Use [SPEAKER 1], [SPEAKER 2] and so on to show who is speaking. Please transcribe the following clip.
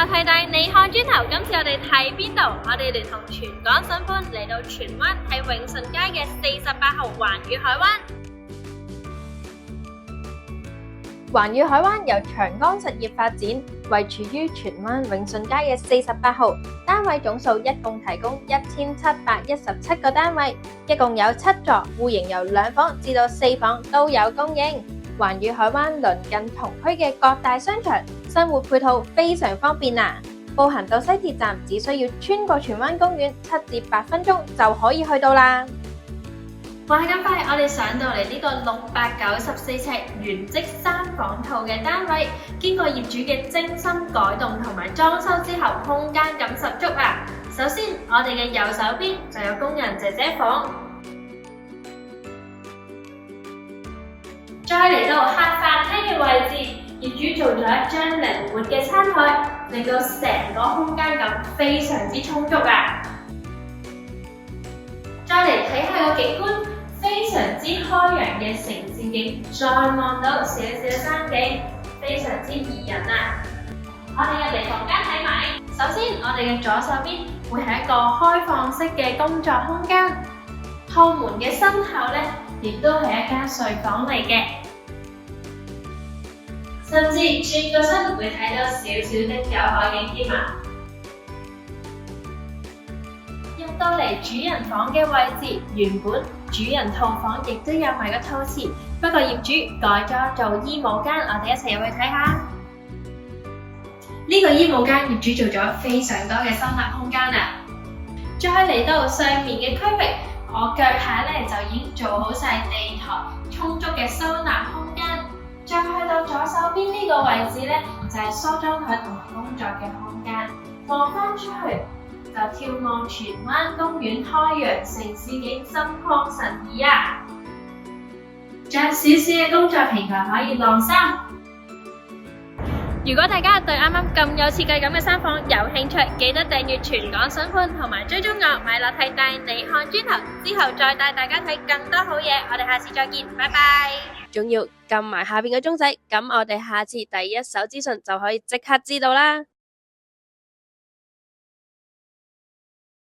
[SPEAKER 1] 樓梯大，你看磚頭。今次我哋睇邊度？我哋聯同全港筍盤嚟到荃灣睇永順街嘅48號環宇海灣。環宇海灣由長江實業發展，位處於荃灣永順街嘅48號，單位總數一共提供1717個單位，一共有7座，戶型由2房至到4房都有供應。環宇海灣鄰近同區嘅各大商場，生活配套非常方便啊！步行到西鐵站只需要穿過荃灣公園7至8分鐘就可以去到啦。話係咁快，我哋上到嚟呢個694尺原積3房套嘅單位，經過業主嘅精心改動同埋裝修之後，空間感十足啊！首先，我哋嘅右手邊就有工人姐姐房。再嚟到客飯廳嘅位置，業主做咗一張靈活嘅餐台，令到成個空間感非常之充足啊！再嚟睇下個景觀，非常之開揚嘅城市景，再望到少少山景，非常之宜人啊！我哋入嚟房間睇埋，首先我哋嘅左手邊會係一個開放式嘅工作空間，套門嘅身後呢，亦都係一間睡房嚟嘅，甚至轉個身會睇到少少的有海景添啊！入到嚟主人房嘅位置，原本主人套房亦都有埋個套廁，不過業主改咗做衣帽間，我哋一齊入去睇下。呢個衣帽間業主做咗非常多嘅收納空間啊！再嚟到上面嘅區域，我腳下咧就已經做好晒地台，充足嘅收納空間。再去到左手邊呢個位置咧，就係梳妝台同埋工作嘅空間。望翻出去就眺望荃灣公園開揚城市景，心曠神怡啊！仲有少少嘅工作平台可以晾衫。如果大家對啱啱咁有設計感嘅3房有興趣，記得訂閱全港筍盤同埋追蹤我買樓梯大你看磚頭，之後再帶大家睇更多好嘢。我哋下次再見，拜拜！仲要撳埋下邊嘅鐘仔，咁我哋下次第一手資訊就可以即刻知道啦。